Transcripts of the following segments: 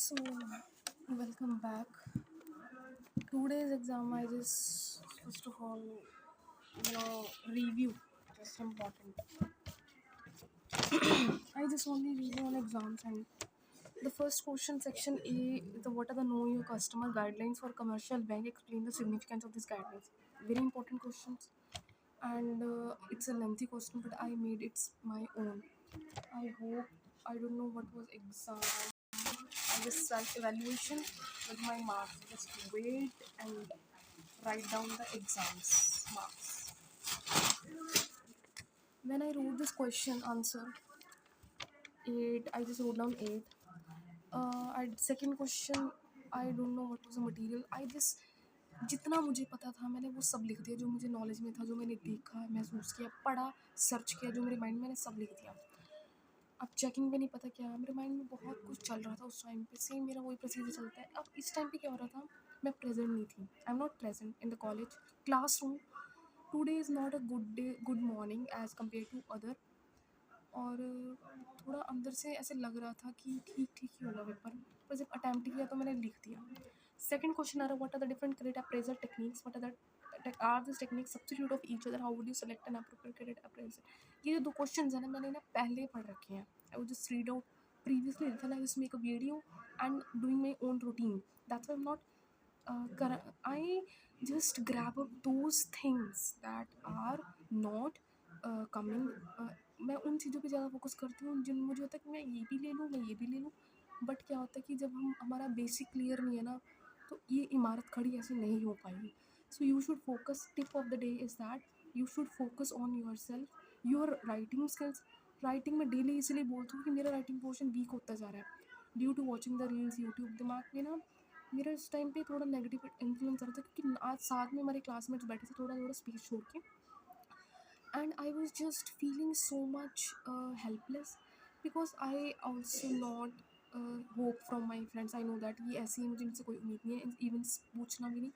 So, welcome back. Today's exam, I just first of all, review. Just important. I just only review on exams and the first question, section A, the what are the know your customer guidelines for commercial bank? Explain the significance of these guidelines. Very important questions, and it's a lengthy question, but I made it my own. I hope I don't know what was exam. I just self evaluation with my marks. Just wait and write down the exams marks. When I wrote this question answer, 8, I just wrote down 8. Second question, I don't know what was the material. I just जितना मुझे पता था मैंने वो सब लिख दिया, जो मुझे नॉलेज में था, जो मैंने देखा, महसूस किया, पढ़ा, सर्च किया, जो मेरे माइंड में, मैंने सब लिख दिया। अब चेकिंग में नहीं पता क्या, मेरे माइंड में बहुत कुछ चल रहा था उस टाइम पे। सेम मेरा वही प्रोसीजर चलता है। अब इस टाइम पे क्या हो रहा था, मैं प्रेजेंट नहीं थी। I am not present in the college classroom. Today is not a good day, good morning as compare to other. और थोड़ा अंदर से ऐसे लग रहा था कि ठीक ठीक ही होगा पेपर, पर जब अटैम्प्ट किया तो मैंने लिख दिया। सेकंड क्वेश्चन आ रहा, what are the different credit appraisal techniques, what are the are this technique substitute of each other, how would you select an appropriate credit appraisal. ये जो दो क्वेश्चन है ना, मैंने ना पहले पढ़ रखे हैं। I would just read out previously then I just make a video and doing my own routine. That's why I'm not I just grab up those things that are not coming. मैं उन चीज़ों पे ज़्यादा focus करती हूँ जिन मुझे होता है कि मैं ये भी ले लूँ, मैं ये भी ले लूँ। बट क्या होता है कि जब हम हमारा बेसिक क्लियर नहीं है ना, तो ये इमारत खड़ी ऐसे नहीं हो पाएगी। So you should focus, tip of the day is that you should focus on your self, your writing skills. Writing में डेली इसलिए बोलती हूँ कि मेरा राइटिंग पोर्शन वीक होता जा रहा है due to watching the reels YouTube. दिमाग में ना मेरा इस टाइम पे थोड़ा नेगेटिव इन्फ्लुएंस आ रहा था, क्योंकि आज साथ में हमारे क्लासमेट्स बैठे थे थोड़ा थोड़ा स्पेस छोड़ के, and I was just feeling so much helpless because I also not hope from my friends. I know that ये ऐसे ही, मुझे इनसे कोई उम्मीद नहीं है, इवन पूछना भी नहीं।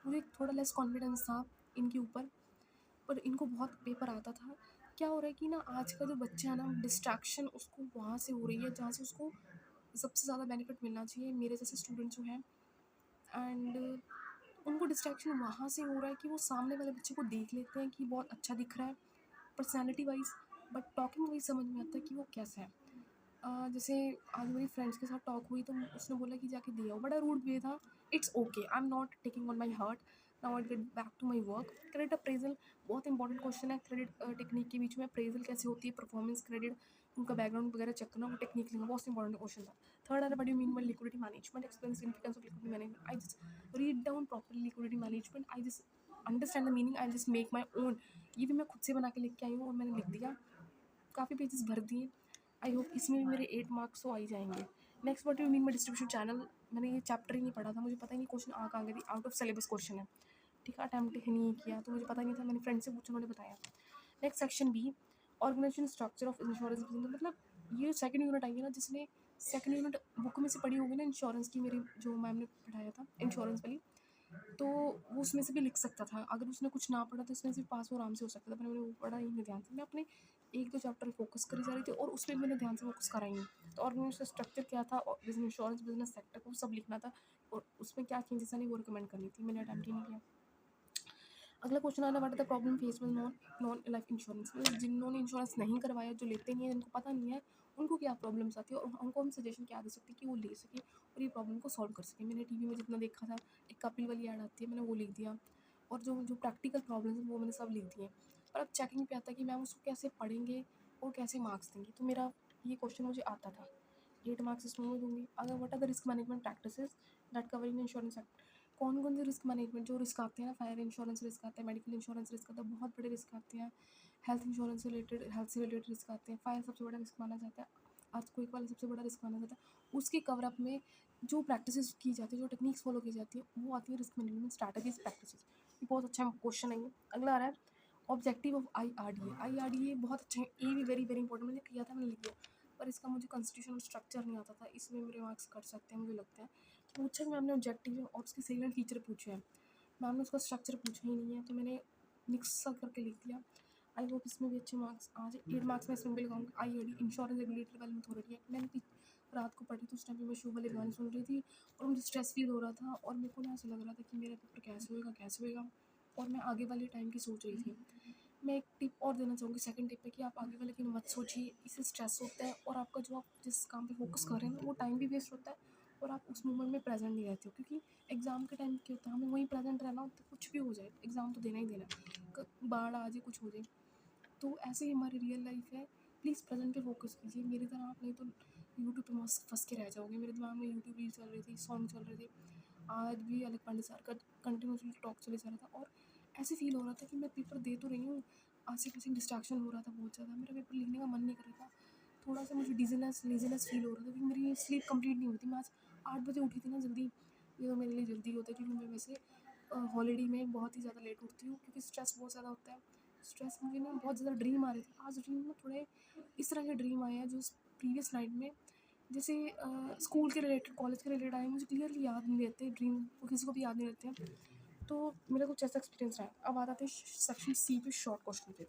मुझे थोड़ा लेस कॉन्फिडेंस था इनके ऊपर, पर इनको बहुत पेपर आता था। क्या हो रहा है कि ना आज का जो बच्चा है ना, डिस्ट्रैक्शन उसको वहाँ से हो रही है जहाँ से उसको सबसे ज़्यादा बेनिफिट मिलना चाहिए, मेरे जैसे स्टूडेंट्स जो हैं। एंड उनको डिस्ट्रैक्शन वहाँ से हो रहा है कि वो सामने वाले बच्चे को देख लेते हैं कि बहुत अच्छा दिख रहा है personality wise, but talking wise समझ में आता है कि वो कैसा है। जैसे आज मेरी फ्रेंड्स के साथ टॉक हुई तो उसने बोला कि जाके दे आओ, बड़ा रूड वे था। It's okay, I am not taking on my heart. Now I get back to my work. Credit appraisal बहुत इंपॉर्टेंट क्वेश्चन है। क्रेडिट टेक्निक के बीच में अप्रेजल कैसे होती है, परफॉर्मेंस क्रेडिट, उनका बैकग्राउंड वगैरह चेक करना, वो टेक्निक लिखना, बहुत इंपॉर्टेंट क्वेश्चन था। Third R, what do you mean by liquidity management, explain significance of liquidity management. I just read down properly liquidity management, I just understand the meaning, I just make my own. ये भी मैं खुद से बना के लिख के आई हूँ और मैंने लिख दिया, काफ़ी पेजेस भर दिए। आई होप इसमें भी मेरे 8 मार्क्स तो आ ही जाएंगे। Next, what you mean bye distribution channel, मैंने ये चैप्टर ही नहीं पढ़ा था, मुझे पता ही नहीं क्वेश्चन आ कहाँ गए थे, आउट ऑफ सिलेबस क्वेश्चन है। ठीक है, अटैम्प्ट ही नहीं किया तो मुझे पता नहीं था, मैंने फ्रेंड से पूछा, उन्होंने बताया। Next section B, organisation structure of insurance business. मतलब ये सेकंड यूनिट आई है ना, जिसने सेकंड यूनिट बुक में से पढ़ी होगी ना इंश्योरेंस की, मेरी जो मैम ने पढ़ाया था इंश्योरेंस वाली, तो वो उसमें से भी लिख सकता था। अगर उसने कुछ ना पढ़ा तो उसमें से पास वो आराम से हो सकता था, पर मैंने वो पढ़ा ही नहीं ध्यान से। मैं अपने एक दो चैप्टर फोकस करी जा रही थी और उसमें मैंने ध्यान से फोकस करा ही नहीं। तो ऑर्गेनाइजेशन स्ट्रक्चर क्या था, इंश्योरेंस बिजनेस सेक्टर को सब लिखना था, और उसमें क्या चेंजेस आनी वो रिकमेंड करनी थी। मैंने अटैम्प्ट ही नहीं किया। अगला क्वेश्चन आ रहा है, what are the problem face with non life insurance. मतलब जिन्होंने इंश्योरेंस नहीं करवाया, जो लेते नहीं है, जिनको पता नहीं है, उनको क्या प्रॉब्लम्स आती है और उनको हम सजेशन क्या दे सकते हैं कि वो ले सके और ये प्रॉब्लम को सॉल्व कर सके। मैंने टीवी में जितना देखा था, एक कपिल वाली ऐड आती है, मैंने वो लिख दिया, और जो जो प्रैक्टिकल प्रॉब्लम्स हैं वो मैंने सब लिख दिए। पर अब चेकिंग पे आता है कि मैम उसको कैसे पढ़ेंगे और कैसे मार्क्स देंगे, तो मेरा ये क्वेश्चन मुझे आता था, 8 मार्क्स इसमें मैं दूंगी। अगर what are the risk management practices that cover in insurance act, कौन कौन से रिस्क मैनेजमेंट जो रिस्क आते हैं ना, फायर इंश्योरेंस रिस्क आता है, मेडिकल इंश्योरेंस रिस्क आता है, बहुत बड़े रिस्क आते हैं। हेल्थ इंश्योरेंस से रिलेटेड, हेल्थ से रिलेटेड रिस्क आते हैं। फायर सबसे बड़ा रिस्क माना जाता है, अर्थक्वेक वाला सबसे बड़ा रिस्क माना जाता है। उसके कवरअप में जो प्रैक्टिसेस की जाती है, जो टेक्निक्स फॉलो की जाती है, वो आती है रिस्क मैनेजमेंट स्ट्रैटेजीज प्रैक्टिसेस। ये बहुत अच्छा क्वेश्चन है ये। अगला आ रहा है, ऑब्जेक्टिव ऑफ IRDA। IRDA बहुत अच्छा है, ये भी वेरी वेरी इंपॉर्टेंट, मैंने किया था, मैंने लिख दिया, पर इसका मुझे कॉन्स्टिट्यूशनल स्ट्रक्चर नहीं आता था, इसमें मेरे मार्क्स कट सकते हैं मुझे लगता है। पूछा मैम ने ऑब्जेक्टिव और उसके सेलेंट फीचर पूछे हैं, मैम ने उसका स्ट्रक्चर पूछा ही नहीं है, तो मैंने मिक्स सा करके लिख दिया। आई होप इसमें भी अच्छे मार्क्स आ जाए। 8 मार्क्स में इसमें भी लगाऊंगी। IRD इंश्योरेंस रेगुलेटरी वाली अथॉरिटी है, मैंने रात को पढ़ रही थी, उस टाइम पे मैं शो वाले गाने सुन रही थी और मुझे स्ट्रेस फ़ील हो रहा था और मेरे को ना ऐसा लग रहा था कि मेरा पेपर कैसे होएगा और मैं आगे वाले टाइम की सोच रही थी। मैं एक टिप और देना चाहूँगी सेकंड टिप है कि आप आगे वाले की मत सोचिए, इससे स्ट्रेस होता है और आपका जो आप जिस काम पे फ़ोकस कर रहे हैं ना, वो टाइम भी वेस्ट होता है और आप उस मोमेंट में प्रेज़ेंट नहीं रहते हो, क्योंकि एग्ज़ाम के टाइम क्या होता है, हमें वहीं प्रेज़ेंट रहना होता है, कुछ भी हो जाए, एग्ज़ाम तो देना ही देना है। बाढ़ आ जाए, कुछ हो जाए। तो ऐसे ही हमारी रियल लाइफ है। प्लीज़ प्रेजेंट पे फोकस कीजिए, मेरी तरह आप नहीं तो यूट्यूब पे मस्त फंस के रह जाओगे। मेरे दिमाग में यूट्यूब रील चल रही थी, सॉन्ग चल रहे थे, आज भी अलग पांडे सर का कंटिन्यूसली टॉक चले जा रहा था और ऐसे फील हो रहा था कि मैं पेपर दे तो रही हूँ, आसे पासे डिस्ट्रैक्शन हो रहा था बहुत ज़्यादा, मेरा पेपर लिखने का मन नहीं कर रहा था। थोड़ा सा मुझे डिजीनेस लेजीनेस फील हो रहा था क्योंकि मेरी स्लीप कंप्लीट नहीं हुई थी। मैं आज 8 बजे उठी थी ना जल्दी, ये तो मेरे लिए जल्दी होता है क्योंकि मैं वैसे हॉलीडे में बहुत ही ज़्यादा लेट उठती हूँ क्योंकि स्ट्रेस बहुत ज़्यादा होता है। स्ट्रेस मुझे ना बहुत ज़्यादा ड्रीम आ रही थी। आज ड्रीम में थोड़े इस तरह के ड्रीम आए हैं जो प्रीवियस नाइट में जैसे स्कूल के रिलेटेड, कॉलेज के रिलेटेड आए, मुझे क्लियरली याद नहीं रहते ड्रीम, वो किसी को भी याद नहीं रहते हैं। तो मेरा कुछ ऐसा एक्सपीरियंस रहा है। अब आ जाते हैं सेक्शन सी पे, शॉर्ट क्वेश्चन पे।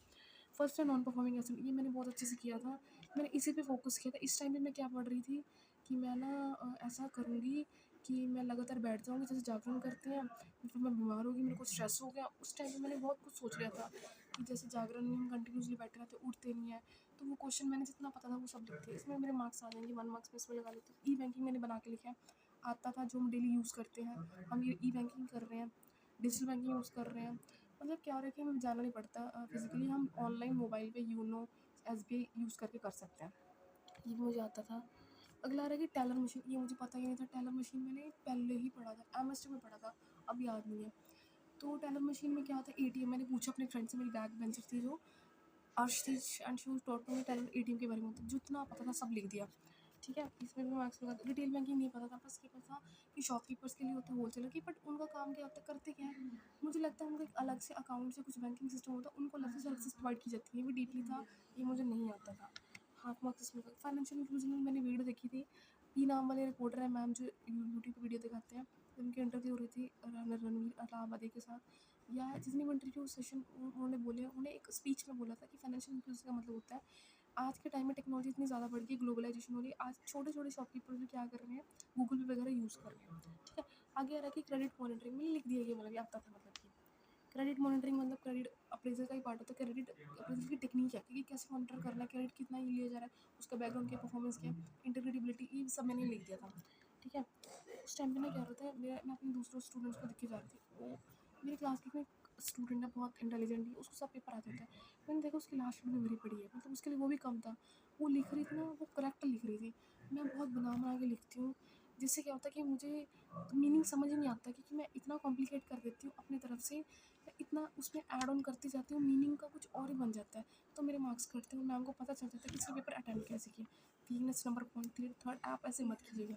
फर्स्ट है नॉन परफॉर्मिंग एसेंट, ये मैंने बहुत अच्छे से किया था, मैंने इसी पे फोकस किया था। इस टाइम पे मैं क्या पढ़ रही थी कि मैं ना ऐसा करूँगी कि मैं लगातार बैठ जाऊँगी जैसे जागरण करते हैं, फिर मैं बीमार होगी, मेरे को स्ट्रेस हो गया। उस टाइम पे मैंने बहुत कुछ सोच लिया था कि जैसे जागरण में हम कंटिन्यूसली बैठे रहते, उठते नहीं है, तो वो क्वेश्चन मैंने जितना पता था वो सब लिखते हैं। इसमें मेरे मार्क्स आ जाएंगे, 1 मार्क्स में इसमें लगा लेती हूँ। ई बैंकिंग मैंने बना के लिखा है, आता था जो हम डेली यूज़ करते हैं। हम ये ई बैंकिंग कर रहे हैं, डिजिटल बैंकिंग यूज़ कर रहे हैं, मतलब क्या हो रहा है कि हमें जाना नहीं पड़ता फिजिकली, हम ऑनलाइन मोबाइल पे यूनो SBI यूज़ करके कर सकते हैं। ये भी मुझे आता था। अगला आ रहा है कि टेलर मशीन, ये मुझे पता ही नहीं था। टेलर मशीन मैंने पहले ही पढ़ा था, MST में पढ़ा था, अब याद नहीं है। तो टेलर मशीन में क्या होता है, ATM, मैंने पूछा अपने फ्रेंड से, मेरी बैक बेंचर थी जो अर्श थी, and she was taught me teller ATM के बारे में, जितना पता था सब लिख दिया। ठीक है, इसमें भी मार्क्स लगा। रिटेल बैंकिंग नहीं पता था, बस ये पता था कि शॉपकीपर्स के लिए होता है, होलसेलर की, बट उनका काम क्या होता है, करते क्या है, मुझे लगता है उनका एक अलग से अकाउंट से कुछ बैंकिंग सिस्टम होता है, उनको अलग से सर्विसेज प्रोवाइड की जाती है। ये भी डीपली था, ये मुझे नहीं आता था। हाफ मार्क्स इसमें। फाइनेंशियल इंक्लूजन में मैंने वीडियो देखी थी, पी नाम वाले रिपोर्टर है मैम जो यूट्यूब पर वीडियो दिखाते हैं, उनकी इंटरव्यू हो रही थी रणवीर अलाहाबादी के साथ, या जितनी भी इंटरव्यू सेशन उन्होंने बोले, उन्होंने एक स्पीच में बोला था कि फाइनेंशियल इंक्लूजन का मतलब होता है, आज के टाइम में टेक्नोलॉजी इतनी ज़्यादा बढ़ गई, ग्लोबलाइजेशन हो रही है, आज छोटे छोटे शॉपकीपर भी क्या कर रहे हैं, गूगल पे वगैरह यूज़ कर रहे हैं। ठीक है, आगे आ रहा है कि क्रेडिट मॉनिटरिंग, मैंने लिख दिया ये वाला भी आता था, मतलब कि क्रेडिट मॉनिटरिंग मतलब क्रेडिट अप्रेजल का ही पार्ट होता है। क्रेडिट अप्रेजल की टेक्निक है कि कैसे मॉनिटर करना है, क्रेडिट कितना ही लिया जा रहा है, उसका बैकग्राउंड क्या, परफॉर्मेंस क्या है, इंटीग्रेटेबिलिटी, ये सब मैंने लिख दिया था। ठीक है, उस टाइम पे ना क्या होता है, मैं अपने दूसरों स्टूडेंट्स को दिख के जा रही थी, वो मेरी क्लास की में स्टूडेंट है, बहुत इंटेलिजेंट है, उसको सब पेपर आते थे। मैंने देखा उसकी लास्ट शीट में मेरी पड़ी है, मतलब उसके लिए वो भी कम था। वो लिख रही थी ना, वो करेक्ट लिख रही थी, मैं बहुत बना के लिखती हूँ, जिससे क्या होता है कि मुझे मीनिंग समझ ही नहीं आता, क्योंकि मैं इतना कॉम्प्लिकेट कर देती हूँ अपनी तरफ से, मैं इतना उसमें ऐड ऑन करती जाती हूँ, मीनिंग का कुछ और ही बन जाता है, तो मेरे मार्क्स कटते हैं। मैम को पता चल जाता है कि इसका पेपर अटेम्प्ट कैसे किया। Weakness number point third third, आप ऐसे मत कीजिएगा।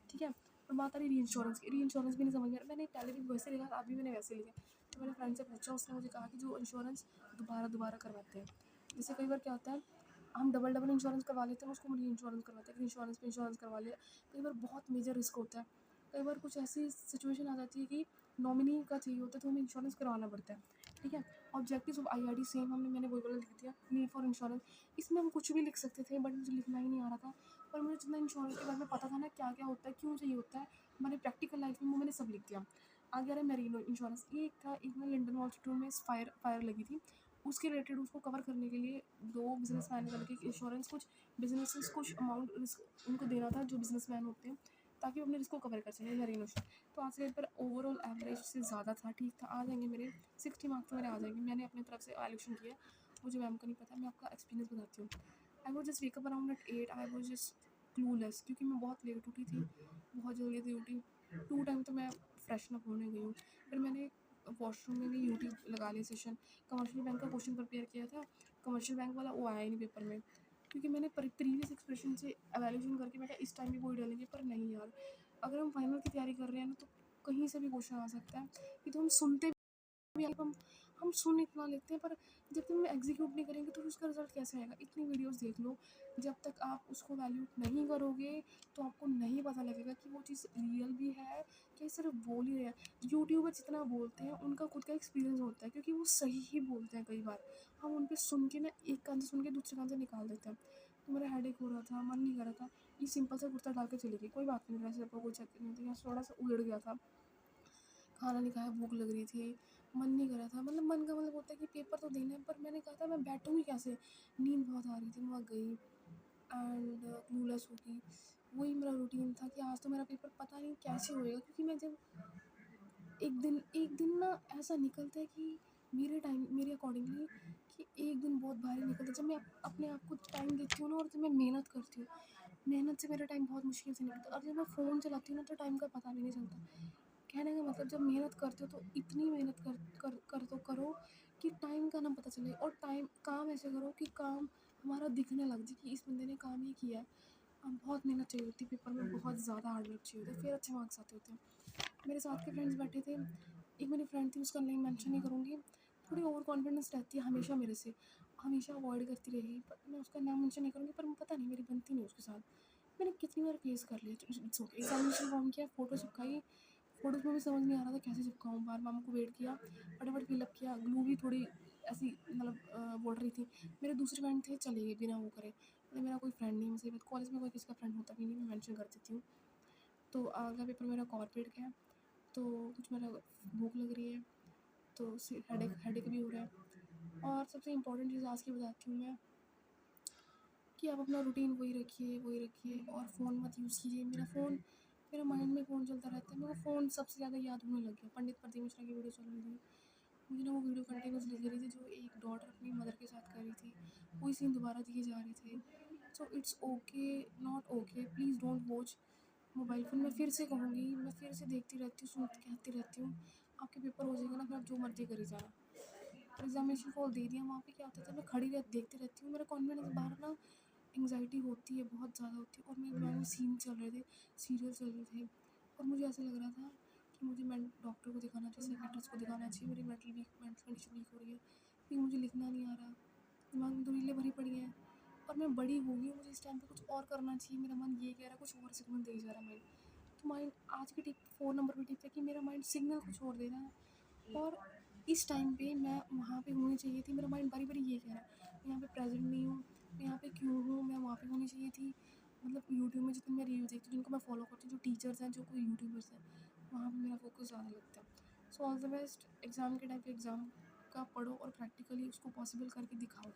ठीक है, और बात आ रही री इंश्योरेंस की, री इंश्योरेंस भी नहीं समझ में आ रहा, मैंने पहले भी वैसे लिखा, अभी मैंने वैसे लिखा। तो मैंने फ्रेंड से पूछा, उसने मुझे कहा कि जो इंश्योरेंस दोबारा दोबारा करवाते हैं, जैसे कई बार क्या होता है, हम डबल डबल इंश्योरेंस करवा लेते हैं, उसको हम री इंश्योरेंस करवाते हैं, इंश्योरेंस पे इंश्योरेंस करवा लिया। कई बार बहुत मेजर रिस्क होता है, कई बार कुछ ऐसी सिचुएशन आ जाती है कि नॉमिनी का चाहिए होता है, तो हमें इंश्योरेंस करवाना पड़ता है। ठीक है, ऑब्जेक्टिव्स ऑफ IRD सेम, मैंने वही वाला लिख दिया, नीड फॉर इंश्योरेंस। इसमें हम कुछ भी लिख सकते थे, बट मुझे लिखना ही नहीं आ रहा था। पर मुझे जितना इंश्योरेंस के बारे में पता था ना, क्या क्या होता है, क्यों चाहिए होता है, मैंने प्रैक्टिकल लाइफ में वो मैंने सब लिख दिया। आगे आ रहा है मेरीनो इंश्योरेंस, ये एक था, एक ना लिंडन वॉल स्ट्रीट में फायर फायर लगी थी, उसके रिलेटेड उसको कवर करने के लिए दो बिजनेस मैन करके इंश्योरेंस, कुछ बिजनेसेस कुछ अमाउंट रिस्क उनको देना था जो बिजनेस मैन होते हैं, ताकि वो अपने रिस्क को कवर कर सकें, मेरीनो। तो आज के पेपर ओवरऑल एवरेज से ज़्यादा था, ठीक था, आ जाएंगे मेरे 60 मार्क्स तो मेरे आ जाएंगे। मैंने अपनी तरफ से वैल्यूएशन किया, मुझे मैम का नहीं पता, मैं आपका एक्सपीरियंस बताती हूँ। I was just wake up around at 8, I was just clueless, क्योंकि मैं बहुत लेट उठी थी, बहुत जल्दी थी उठी। 2 टाइम तो मैं फ्रेशन अप होने गई हूँ, फिर मैंने वॉशरूम में भी यूट्यूब लगा लिया सेशन। कमर्शियल बैंक का क्वेश्चन प्रिपेयर किया था, कमर्शियल बैंक वाला वो आया ही नहीं पेपर में, क्योंकि मैंने प्रीवियस एक्सप्रेशन से एवेल्यूशन करके मैं इस टाइम भी वही डालेंगे, पर नहीं यार, अगर हम फाइनल की तैयारी कर रहे हैं ना, तो कहीं से भी क्वेश्चन आ सकता है। ये तो हम सुनते भी, हम सुन इतना लेते हैं, पर जब तक हम एग्जीक्यूट नहीं करेंगे तो उसका रिजल्ट कैसे आएगा। इतनी वीडियोस देख लो, जब तक आप उसको वैल्यूट नहीं करोगे तो आपको नहीं पता लगेगा कि वो चीज़ रियल भी है क्या, सिर्फ बोल ही रहे हैं। यूट्यूबर जितना बोलते हैं उनका खुद का एक्सपीरियंस होता है, क्योंकि वो सही ही बोलते हैं। कई बार हम उन पर सुन के ना, एक कान से सुन के दूसरे कान से निकाल देते हैं। तो मेरा हेडेक हो रहा था, मन नहीं कर रहा था। ये सिंपल सा कुर्ता डाल के चली गई, कोई बात नहीं, वैसे कोई चक्कर नहीं थी, यहाँ थोड़ा सा उगड़ गया था। खाना नहीं खाया, भूख लग रही थी, मन नहीं कर रहा था। मतलब मन का मतलब होता है कि पेपर तो देना है, पर मैंने कहा था मैं बैठूँगी कैसे, नींद बहुत आ रही थी। मैं वहाँ गई एंड क्लूलेस हो गई। वही मेरा रूटीन था कि आज तो मेरा पेपर पता नहीं कैसे होएगा, क्योंकि मैं जब एक दिन ना ऐसा निकलता है कि मेरे अकॉर्डिंगली कि एक दिन बहुत भारी निकलता है। जब मैं अपने आप को टाइम देती हूँ ना, और जब मैं मेहनत करती हूँ, मेहनत से मेरा टाइम बहुत मुश्किल से निकलता है। और जब मैं फ़ोन चलाती हूँ ना, तो टाइम का पता भी नहीं चलता। कहने का मतलब, जब मेहनत करते हो तो इतनी मेहनत कर तो करो कि टाइम का ना पता चले, और टाइम काम ऐसे करो कि काम हमारा दिखने लग जाए कि इस बंदे ने काम ये किया है। बहुत मेहनत चाहिए होती है पेपर में, बहुत ज़्यादा हार्ड वर्क चाहिए होता है, फिर अच्छे मार्क्स आते होते हैं। मेरे साथ के फ्रेंड्स बैठे थे, एक मेरी फ्रेंड थी, उसका नेम मेंशन नहीं करूँगी, थोड़ी ओवर कॉन्फिडेंस रहती है हमेशा मेरे से, हमेशा अवॉइड करती रहेगी, पर मैं उसका नाम मेंशन नहीं करूँगी। पर पता नहीं मेरी बनती नहीं उसके साथ, मैंने कितनी बार फेस कर लिया। इट्स ओके, एग्जामिनेशन फॉर्म किया, फ़ोटो चिपकाई, फ़ोटोज़ में भी समझ नहीं आ रहा था कैसे चिपकाऊँ, बार मामा को वेट किया, फटाफट फिलअप किया, ग्लू भी थोड़ी ऐसी मतलब बोल रही थी। मेरे दूसरे फ्रेंड थे, चले गए बिना वो करे, मतलब मेरा कोई फ्रेंड नहीं, मुझे कॉलेज में कोई किसी का फ्रेंड होता भी नहीं, मैं मेंशन कर देती हूँ। तो अगला पेपर मेरा कॉर्पोरेट का है, तो कुछ मेरा भूख लग रही है, तो हेडेक हेडेक भी हो रहा है। और सबसे इम्पोर्टेंट चीज़ आज की बताती हूँ मैं, कि आप अपना रूटीन वही रखिए, और फ़ोन मत यूज़ कीजिए। मेरा माइंड में फ़ोन चलता रहता है, मेरे को फ़ोन सबसे ज़्यादा याद होने लग गया। पंडित प्रदीप मिश्रा की वीडियो चल रही थी, मुझे ना वो वीडियो कंटिन्यूअसली दिख रही थी, जो एक डॉटर अपनी मदर के साथ कर रही थी, वही सीन दोबारा दिए जा रहे थे। So it's okay, not okay, please don't watch mobile phone. मैं फिर से कहूँगी, मैं फिर से देखती रहती हूँ, कहती रहती हूँ, आपके पेपर हो जाएगा ना, फिर आप जो मर्ज़ी करी जाना। और एग्ज़ामिनेशन हॉल दे दिया, वहाँ पे क्या होता था, मैं खड़ी रह देखती रहती हूँ, मेरा कॉन्फिडेंस बाहर ना, एंग्जाइटी होती है, बहुत ज़्यादा होती है, और मेरे दिमाग में सीन चल रहे थे, सीरियल चल रहे थे, और मुझे ऐसा लग रहा था कि मुझे डॉक्टर को दिखाना चाहिए, साइकियाट्रिस्ट को दिखाना चाहिए, मेरी मेंटल कंडीशन वीक हो रही है, क्योंकि मुझे लिखना नहीं आ रहा, दिमाग में दलीलें भरी पड़ी हैं, और मैं बड़ी हो गई हूँ, मुझे इस टाइम पे कुछ और करना चाहिए, मेरा मन ये कह रहा है, कुछ और सिग्नल दे जा रहा है माइंड। तो माइंड आज की टिप 4 नंबर पे टिप है कि मेरा माइंड सिग्नल कुछ और दे रहा है, और इस टाइम पे मैं वहाँ पे होनी चाहिए थी, मेरा माइंड बारी-बारी ये कह रहा है, मैं यहाँ पे प्रेज़ेंट नहीं हूँ, मैं यहाँ पे क्यों हूँ, मैं वहाँ पे होनी चाहिए थी। मतलब यूट्यूब में जितनी मैं रील्स देखती हूँ, जिनको मैं फ़ॉलो करती हूँ, जो टीचर्स हैं, जो कोई यूट्यूबर्स हैं, वहाँ पे मेरा फ़ोकस ज़्यादा लगता है। So all the best, exam के टाइम पे एग्ज़ाम का पढ़ो, और प्रैक्टिकली उसको पॉसिबल करके दिखाओ।